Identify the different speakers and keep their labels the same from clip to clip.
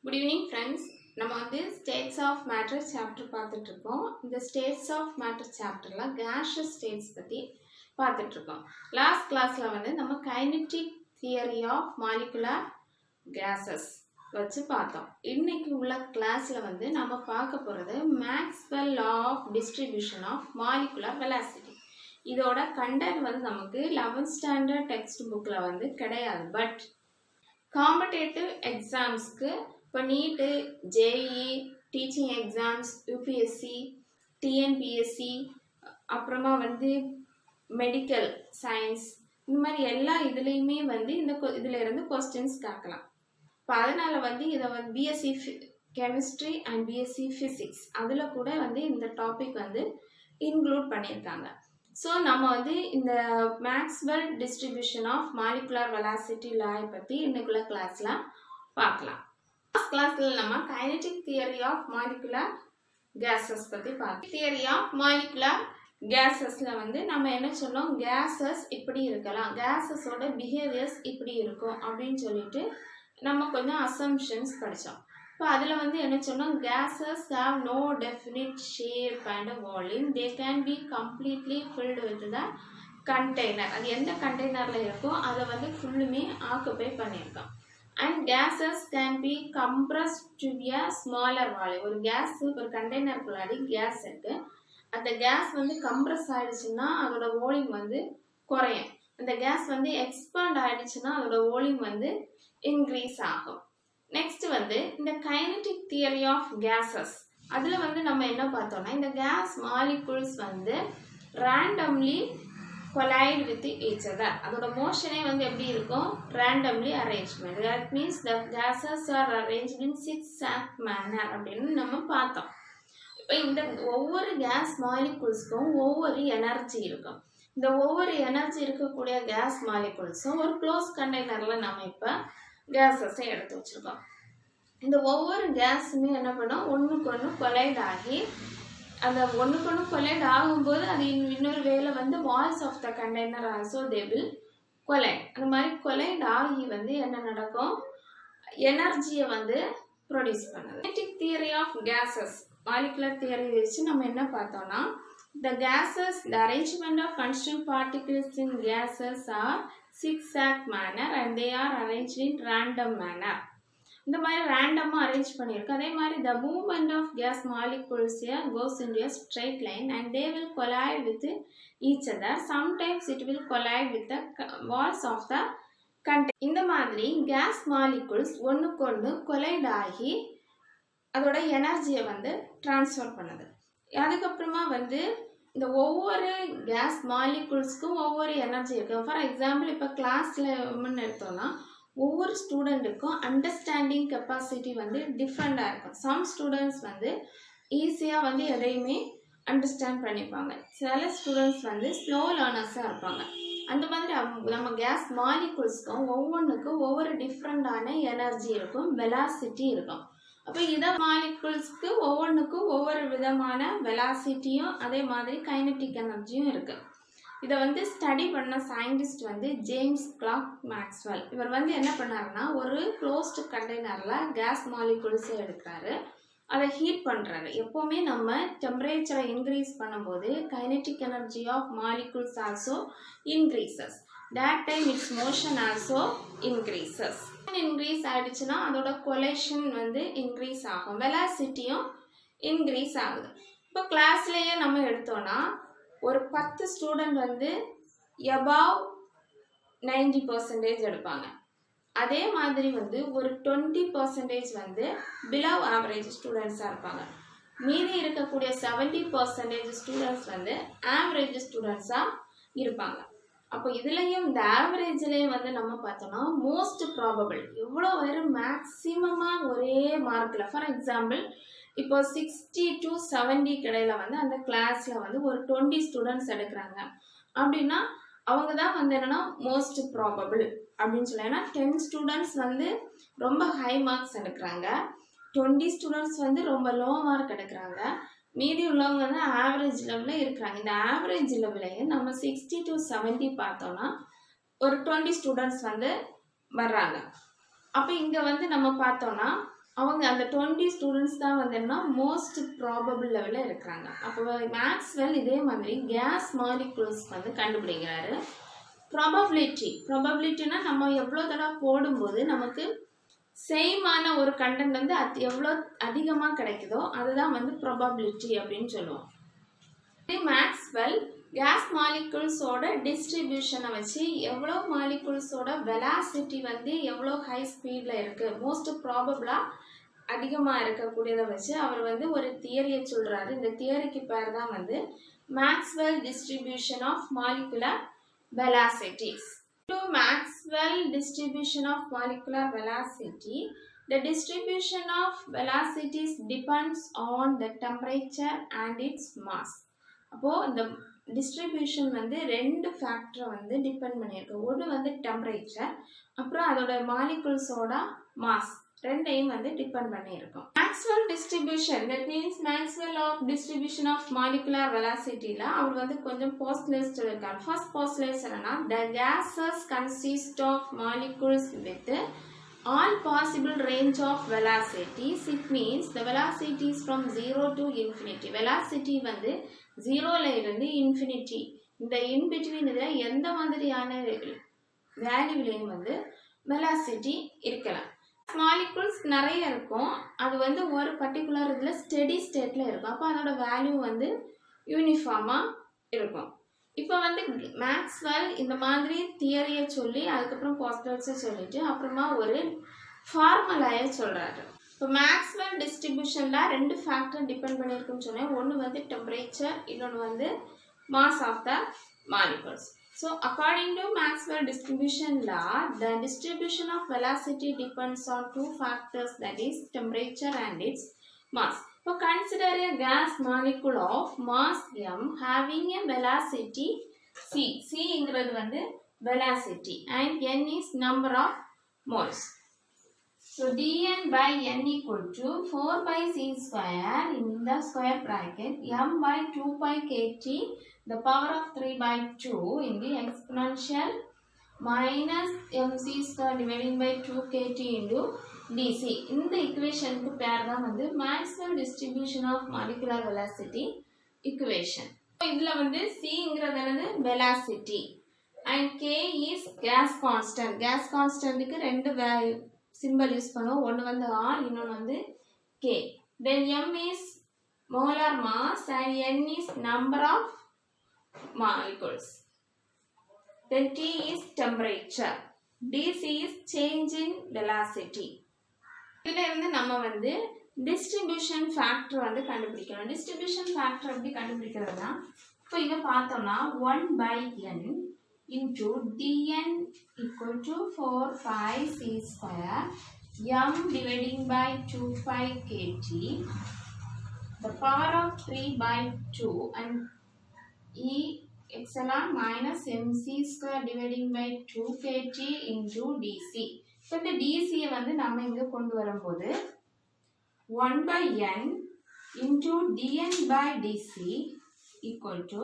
Speaker 1: Good evening friends. நம்ம வந்து states of matter chapter பார்த்துட்டு இருக்கோம். இந்த states of matter chapterல gaseous states பத்தி பார்த்துட்டு இருக்கோம். லாஸ்ட் கிளாஸ்ல வந்து நம்ம kinetic theory of molecular gases வச்சு பார்த்தோம். இன்னைக்கு உள்ள கிளாஸ்ல வந்து நம்ம பார்க்க போறது Maxwell law of distribution of molecular velocity. இதோட கண்டென்ட் வந்து நமக்கு 11th ஸ்டாண்டர்ட் டெக்ஸ்ட் புக்ல வந்து கிடையாது. பட் காம்படேட்டிவ் எக்ஸாம்ஸ்க்கு இப்போ NEET, JEE, teaching exams, UPSC, TNPSC, அப்புறமா வந்து மெடிக்கல் சயின்ஸ், இந்த மாதிரி எல்லா இதுலேயுமே வந்து இதில் இருந்து கொஸ்டின்ஸ் கேட்கலாம். இப்போ அதனால் வந்து இதை வந்து BSc chemistry and BSc physics அதில் கூட வந்து இந்த டாபிக் வந்து இன்க்ளூட் பண்ணியிருக்காங்க. ஸோ நம்ம வந்து இந்த Maxwell distribution of molecular velocity லாயை பற்றி இன்னைக்குள்ள கிளாஸில் பார்க்கலாம். ஃபர்ஸ்ட் கிளாஸில் நம்ம kinetic theory of molecular gases பற்றி பார்த்தோம். தியரி ஆஃப் மாலிகுலர் கேஸஸில் வந்து நம்ம என்ன சொன்னோம், கேஸஸ் இப்படி இருக்கலாம், கேஸஸோட பிஹேவியர்ஸ் இப்படி இருக்கும் அப்படின்னு சொல்லிட்டு நம்ம கொஞ்சம் அசம்ஷன்ஸ் படித்தோம். இப்போ அதில் வந்து என்ன சொன்னோம், gases have no definite shape and volume, they can be completely filled with the container. அது எந்த கண்டெய்னரில் இருக்கோ அதை வந்து ஃபுல்லுமே ஆக்குபை பண்ணியிருக்கோம். And gases can be compressed to a smaller volume. ஒரு கேஸ் ஒரு கண்டெய்னருக்குள்ளாடி கேஸ் இருக்குது, அந்த கேஸ் வந்து கம்ப்ரஸ் ஆகிடுச்சுன்னா அதோட வால்யூம் வந்து குறையும். அந்த கேஸ் வந்து எக்ஸ்பாண்ட் ஆகிடுச்சுன்னா அதோட வால்யூம் வந்து இன்க்ரீஸ் ஆகும். நெக்ஸ்ட் வந்து இந்த கைனடிக் தியரி ஆஃப் கேஸஸ் அதில் வந்து நம்ம என்ன பார்த்தோம்னா, இந்த கேஸ் மாலிகுல்ஸ் வந்து randomly collide with each other. அதோட மோஷனே வந்து எப்படி இருக்கும், randomly arrangement. That means the gases are arranged in zigzag manner அப்படின்னு நம்ம பார்த்தோம். இப்போ இந்த ஒவ்வொரு கேஸ் மாலிகுல்ஸ்க்கும் ஒவ்வொரு எனர்ஜி இருக்கும். இந்த ஒவ்வொரு எனர்ஜி இருக்கக்கூடிய கேஸ் மாலிகுல்ஸும் ஒரு க்ளோஸ் கண்டெய்னரில் நம்ம இப்போ கேஸஸை எடுத்து வச்சுருக்கோம். இந்த ஒவ்வொரு கேஸுமே என்ன பண்ணோம், ஒன்றுக்கு ஒன்று கொலைட் ஆகி, அந்த ஒன்றுக்கு ஒன்று கொலைட் ஆகும்போது அது இன்னொரு வேலை வந்து walls of the container also they will collide. அந்த மாதிரி கொலைட் ஆகி வந்து என்ன நடக்கும், எனர்ஜியை வந்து ப்ரொடியூஸ் பண்ணுது. Kinetic theory of gases molecular theory வச்சு நம்ம என்ன பார்த்தோம்னா, the gases, the arrangement of constant particles in gases are zigzag manner and they are arranged in random manner. இந்த மாதிரி ரேண்டமாக அரேஞ்ச் பண்ணியிருக்கு. அதே மாதிரி the movement of gas molecules here goes into a straight line and they will collide with each other. Sometimes it will collide with the walls of the container. இந்த மாதிரி case molecules ஒன்றுக்கு ஒன்று collide ஆகி அதோட எனர்ஜியை வந்து transfer பண்ணுது. அதுக்கப்புறமா வந்து இந்த ஒவ்வொரு கேஸ் மாலிகுல்ஸ்க்கும் ஒவ்வொரு எனர்ஜி இருக்குது. ஃபார் எக்ஸாம்பிள் இப்போ கிளாஸில் எடுத்தோம்னா ஒவ்வொரு ஸ்டூடெண்ட்டுக்கும் அண்டர்ஸ்டாண்டிங் கெப்பாசிட்டி வந்து டிஃப்ரெண்ட்டாக இருக்கும். சம் ஸ்டூடெண்ட்ஸ் வந்து ஈஸியாக வந்து எதையுமே அண்டர்ஸ்டாண்ட் பண்ணிப்பாங்க, சில ஸ்டூடெண்ட்ஸ் வந்து ஸ்லோ லேர்னர்ஸாக இருப்பாங்க. அந்த மாதிரி நம்ம கேஸ் மாலிகுல்ஸ்க்கும் ஒவ்வொன்றுக்கும் ஒவ்வொரு டிஃப்ரெண்ட்டான எனர்ஜி இருக்கும், வெலாசிட்டி இருக்கும். அப்போ இதை மாலிகுல்ஸ்க்கு ஒவ்வொன்றுக்கும் ஒவ்வொரு விதமான வெலாசிட்டியும் அதே மாதிரி கைனடிக் எனர்ஜியும் இருக்குது. இதை வந்து ஸ்டடி பண்ண சயின்டிஸ்ட் வந்து ஜேம்ஸ் கிளார்க் மேக்ஸ்வெல். இவர் வந்து என்ன பண்ணாருன்னா, ஒரு க்ளோஸ்டு கண்டெய்னரில் கேஸ் மாலிகுல்ஸை எடுக்கிறாரு, அதை ஹீட் பண்ணுறாரு. எப்போவுமே நம்ம டெம்பரேச்சரை இன்க்ரீஸ் பண்ணும்போது kinetic energy of molecules also increases. that time its motion also increases. Increase ஆகிடுச்சுன்னா அதோட கொலேஷன் வந்து இன்க்ரீஸ் ஆகும், வெலாசிட்டியும் இன்க்ரீஸ் ஆகுது. இப்போ கிளாஸ்லேயே நம்ம எடுத்தோன்னா ஒரு 10 ஸ்டூடெண்ட் வந்து எபவ் 90% எடுப்பாங்க. அதே மாதிரி வந்து ஒரு 20% வந்து பிலவ் ஆவரேஜ் ஸ்டூடெண்ட்ஸாக இருப்பாங்க. மீதி இருக்கக்கூடிய 70% ஸ்டூடெண்ட்ஸ் வந்து ஆவரேஜ் ஸ்டூடெண்ட்ஸாக இருப்பாங்க. அப்போ இதுலேயும் இந்த ஆவரேஜ்லேயும் வந்து நம்ம பார்த்தோம்னா மோஸ்ட் ப்ராபபிள் எவ்வளோ வரும், மேக்ஸிமமாக ஒரே மார்க்கில். ஃபார் எக்ஸாம்பிள் இப்போ 60 to 70 கிடையில வந்து அந்த கிளாஸில் வந்து ஒரு 20 ஸ்டூடெண்ட்ஸ் எடுக்கிறாங்க அப்படின்னா அவங்க தான் வந்து என்னென்னா மோஸ்ட் ப்ராபபிள் அப்படின்னு சொல்லலாம். ஏன்னா 10 ஸ்டூடெண்ட்ஸ் வந்து ரொம்ப ஹை மார்க்ஸ் எடுக்கிறாங்க, 20 ஸ்டூடெண்ட்ஸ் வந்து ரொம்ப லோ மார்க் எடுக்கிறாங்க, மீதி உள்ளவங்க வந்து ஆவரேஜ் லெவலில் இருக்கிறாங்க. இந்த ஆவரேஜ் லெவலையே நம்ம 60 to 70 பார்த்தோன்னா ஒரு 20 ஸ்டூடெண்ட்ஸ் வந்து வர்றாங்க. அப்போ இங்கே வந்து நம்ம பார்த்தோன்னா அவங்க அந்த 20 ஸ்டூடெண்ட்ஸ் தான் வந்து என்ன மோஸ்ட் ப்ராபபிள் லெவலில் இருக்கிறாங்க. அப்போ மேக்ஸ்வெல் இதே மாதிரி கேஸ் மாலிகுல்ஸ் வந்து கண்டுபிடிக்கிறாரு. ப்ராபபிலிட்டினா நம்ம எவ்வளோ தடவை போடும்போது நமக்கு சேமான ஒரு கண்டென்ட் வந்து எவ்வளோ அதிகமாக கிடைக்குதோ அதுதான் வந்து ப்ராபபிலிட்டி அப்படின்னு சொல்லுவோம். மேக்ஸ்வெல் கேஸ் மாலிகுல்ஸோட டிஸ்ட்ரிபியூஷனை வச்சு எவ்வளோ மாலிகுல்ஸோட வெலாசிட்டி வந்து எவ்வளோ ஹை ஸ்பீடில் இருக்குது, மோஸ்ட் ப்ராபபிளாக அதிகமாக இருக்கக்கூடியதை வச்சு அவர் வந்து ஒரு தியரியை சொல்கிறாரு. இந்த தியரிக்கு பேர் தான் வந்து Maxwell distribution of molecular velocities. To Maxwell distribution of molecular velocity, the distribution of velocities depends on the temperature and its mass. அப்போ இந்த டிஸ்ட்ரிபியூஷன் வந்து ரெண்டு ஃபேக்டரை வந்து டிபெண்ட் பண்ணியிருக்கு. ஒன்று வந்து டெம்பரேச்சர், அப்புறம் அதோட மாலிகுல்ஸோட மாஸ் ரெண்டையும் வந்து டிபெண்ட் பண்ணியிருக்கோம். Maxwell distribution, that means Maxwell of distribution of molecular வெலாசிட்டியில் அவர் வந்து கொஞ்சம் போஸ்ட்லேஸ் சொல்லியிருக்காரு. ஃபர்ஸ்ட் போஸ்ட்லேஸ் என்னன்னா, the gases consist of molecules with all possible range of velocities. It means the velocities from 0 to infinity. Velocity வந்து 0ல இருந்து infinity, இந்த in between இதில் எந்த மாதிரியான வேல்யூலையும் வந்து velocity இருக்கலாம். மாலிகுல்ஸ் நிறைய இருக்கும், அது வந்து ஒரு பர்டிகுலர் இதில் ஸ்டெடி ஸ்டேட்டில் இருக்கும். அப்போ அதோட வேல்யூ வந்து யூனிஃபார்மாக இருக்கும். இப்போ வந்து மேக்ஸ்வெல் இந்த மாதிரி தியரியை சொல்லி அதுக்கப்புறம் போஸ்ட்லேட்ஸை சொல்லிட்டு அப்புறமா ஒரு ஃபார்முலாயை சொல்கிறாரு. இப்போ மேக்ஸ்வெல் டிஸ்ட்ரிபியூஷனில் ரெண்டு ஃபேக்டர் டிபெண்ட் பண்ணியிருக்குன்னு சொன்னேன். ஒன்று வந்து டெம்பரேச்சர், இன்னொன்று வந்து mass of the molecules. So according to Maxwell distribution law, the distribution of velocity depends on two factors, that is temperature and its mass. So consider a gas molecule of mass m having a velocity c. C ingradhu vandu velocity and n is number of moles. So dn by n equal to 4 by c square in the square bracket m by 2 pi kt the power of 3 by 2 in the exponential minus mc square dividing by 2 kt into dc. இந்த equationக்கு பேர் தான் வந்து Maxwell distribution of molecular velocity equation. இதுல வந்து c ங்கிறது என்னது velocity and k is gas constant. gas constantக்கு ரெண்டு symbol use பண்ணுவோம். ஒன்று வந்து r, இன்னொன்று வந்து k. Then m is molar mass and n is number of molecules. Then T is temperature. dc is change in velocity. இதில் இருந்து நம்ம வந்து டிஸ்ட்ரிபியூஷன் ஃபேக்டர் வந்து கண்டுபிடிக்கணும். டிஸ்ட்ரிபியூஷன் ஃபேக்டர் எப்படி கண்டுபிடிக்கிறதுனா, இப்போ இதை பார்த்தோம்னா 1 by n into dn equal to 4 pi c square m dividing by 2 pi kt the power of 3 by 2 and e epsilon minus mc square dividing by 2 kt into dc. So இந்த dc வந்து நம்ம இங்க கொண்டு வரும்போது 1 by n into dn by dc equal to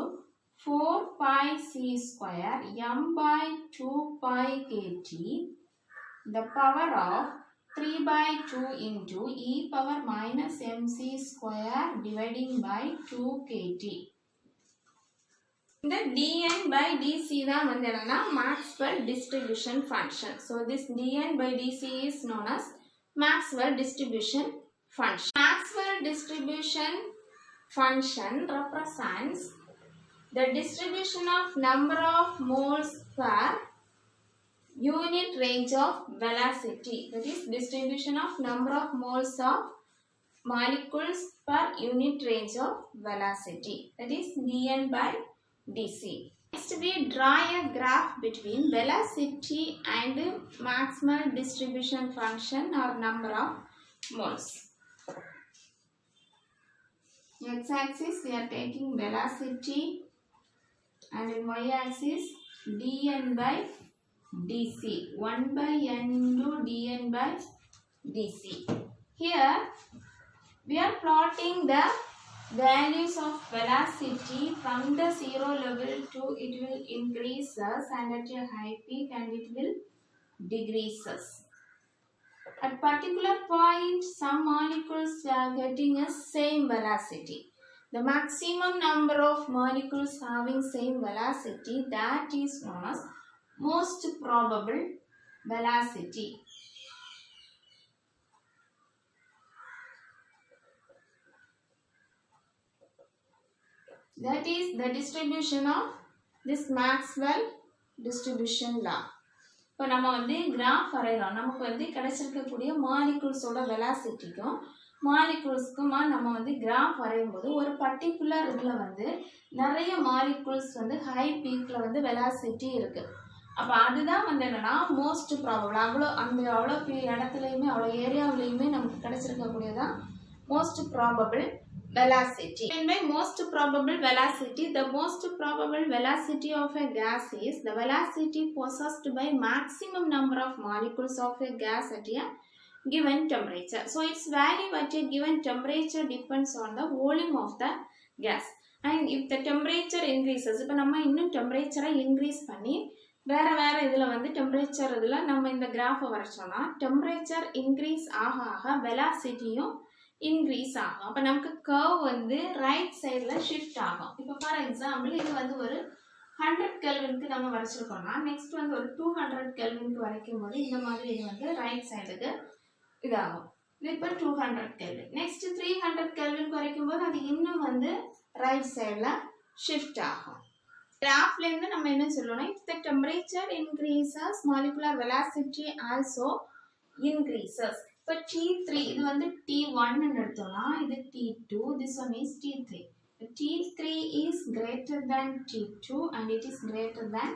Speaker 1: 4 pi c square m by 2 pi kt the power of 3 by 2 into e power minus mc square dividing by 2 kt. The dn by dc தான் வந்து என்னன்னா Maxwell distribution function. So this dn by dc is known as Maxwell distribution function. Maxwell distribution function represents the distribution of number of moles per unit range of velocity. That is distribution of number of moles of molecules per unit range of velocity. That is dn by dc. Next we draw a graph between velocity and Maxwell distribution function or number of moles. X-axis we are taking velocity and in y-axis dn by dc. 1 by n into dn by dc. Here we are plotting the values of velocity from the 0 level to it will increases and at a high peak and it will decreases. At particular point, some molecules are getting a same velocity. The maximum number of molecules having same velocity, that is known as most probable velocity. That is the distribution of this Maxwell distribution law. இப்போ நம்ம வந்து graph வரைகிறோம். நமக்கு வந்து கிடைச்சிருக்கக்கூடிய மாலிகுல்ஸோட வெலாசிட்டிக்கும் மாலிகுல்ஸ்க்குமா நம்ம வந்து graph வரையும் போது ஒரு பர்டிகுலர் இதில் வந்து நிறைய மாலிகுல்ஸ் வந்து ஹை பீக்கில் வந்து வெலாசிட்டி இருக்குது. அப்போ அதுதான் வந்து என்னென்னா மோஸ்ட் ப்ராபபிள். அவ்வளோ இடத்துலையுமே அவ்வளோ ஏரியாவிலையுமே நமக்கு கிடைச்சிருக்கக்கூடியதான் most probable velocity. And by most probable velocity, the most probable velocity of a gas is the velocity possessed by maximum number of molecules of a gas at a given temperature. So its value at a given temperature depends on the volume of the gas. And if the temperature increases, இப்போ நம்ம இன்னும் டெம்பரேச்சரை increase பண்ணி வேறு இதில் வந்து temperature இதில் நம்ம இந்த கிராஃபை வரைச்சோன்னா டெம்பரேச்சர் இன்க்ரீஸ் ஆக வெலாசிட்டியும் இன்க்ரீஸ் ஆகும். அப்போ நமக்கு கர்வ் வந்து ரைட் சைடில் ஷிஃப்ட் ஆகும். இப்போ ஃபார் எக்ஸாம்பிள் இது வந்து ஒரு 100 கெல்வினுக்கு நம்ம வரைச்சிருக்கோம்னா நெக்ஸ்ட் வந்து ஒரு 200 கெல்வினுக்கு வரைக்கும் போது இந்த மாதிரி இது வந்து ரைட் சைடுக்கு இதாகும். இது இப்போ 200 கெல்வின். நெக்ஸ்ட் 300 கெல்வினுக்கு வரைக்கும் போது அது இன்னும் வந்து ரைட் சைடில் ஷிஃப்ட் ஆகும். கிராஃப்லேருந்து நம்ம என்ன சொல்லணும்னா if the temperature increases molecular velocity also increases. இப்போ T3 இது வந்து T1 எடுத்தோம்னா இது T2, this one is T3. T3 is greater than T2 and it is greater than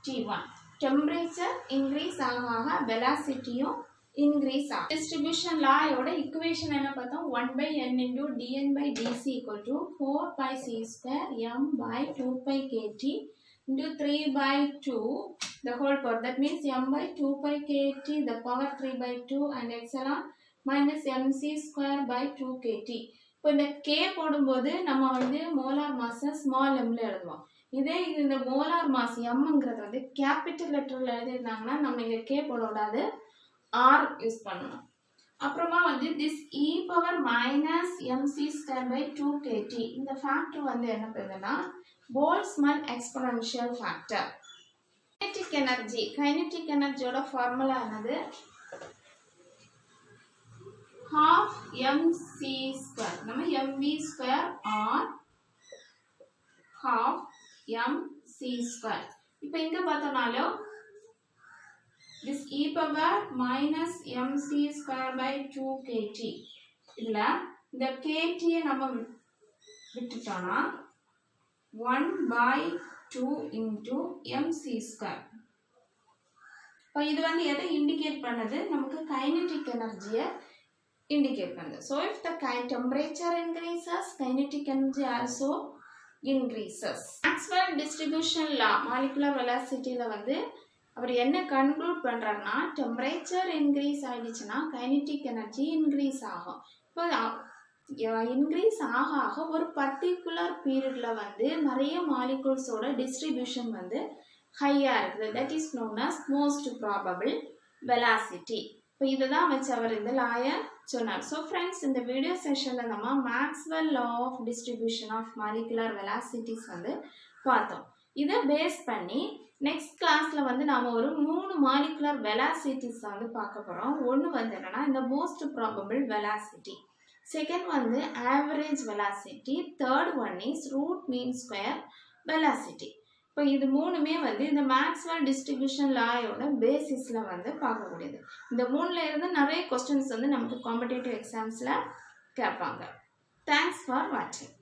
Speaker 1: T1. Temperature increase ஆக velocityயும் increase ஆகும். Distribution law யோட equation என்ன பார்த்தோம் 1/n into dn by dc equal to 4 pi c square m by 2 pi kt into 3 by 2 the whole power. That means m by 2 pi kt the power 3 by 2 and epsilon minus mc square by 2 kt. இப்போ இந்த k போடும்போது நம்ம வந்து molar மாஸை small mல எழுதுவோம். இதே இந்த molar mass mங்கிறது வந்து capital லெட்டரில் எழுதிருந்தாங்கன்னா நம்ம இங்கே k போடக்கூடாது r யூஸ் பண்ணணும். அப்புறமா வந்து this e power minus mc square by 2 kt இந்த ஃபேக்டர் வந்து என்ன பண்ணுதுன்னா போல்ட்ஸ்மேன் எக்ஸ்பொனென்ஷியல் ஃபேக்டர். கைனெட்டிக் எனர்ஜியோட ஃபார்முலா என்னது half mc square. நம்ம mv square or half mc square. இப்போ இங்க பார்த்தோம்னாலும் this e power minus mc square by 2 kt இல்ல இந்த kt நம்ம விட்டுட்டோம்னா 1 by 2 into mc square. இப்போ இது வந்து எதை இண்டிகேட் பண்ணுது நமக்கு கைனெட்டிக் எனர்ஜியை indicate பண்ணுது. So if the temperature increases, kinetic energy also increases. Maxwell distribution law molecular velocityல வந்து அவர் என்ன கன்க்ளூட் பண்றாருன்னா டெம்பரேச்சர் இன்க்ரீஸ் ஆயிடுச்சுன்னா கைனெட்டிக் எனர்ஜி இன்க்ரீஸ் ஆகும். இப்போ இன்க்ரீஸ் ஆக ஒரு பர்டிகுலர் பீரியட்ல வந்து நிறைய மாலிகுல்ஸோட டிஸ்ட்ரிபியூஷன் வந்து ஹையா இருக்குது. That is known as most probable velocity. இப்போ இதுதான் வச்சு அவர் இந்த லாயை சொன்னார். ஸோ ஃப்ரெண்ட்ஸ் இந்த வீடியோ செஷனில் நம்ம Maxwell law of distribution of molecular velocities வந்து பார்த்தோம். இதை பேஸ் பண்ணி நெக்ஸ்ட் கிளாஸில் வந்து நாம் ஒரு 3 மாலிகுலர் வெலாசிட்டிஸ் வந்து பார்க்க போகிறோம். ஒன்று வந்து என்னென்னா இந்த மோஸ்ட் ப்ராபபிள் வெலாசிட்டி, செகண்ட் வந்து average velocity, third one is root mean square velocity. இப்போ இது மூணுமே வந்து இந்த மேக்ஸ்வெல் டிஸ்ட்ரிபியூஷன் லாயோட பேசிஸில் வந்து பார்க்கக்கூடியது. இந்த 3ல இருந்து நிறைய கொஸ்டின்ஸ் வந்து நமக்கு காம்படிட்டிவ் எக்ஸாம்ஸில் கேட்பாங்க. தேங்க்ஸ் ஃபார் வாட்சிங்.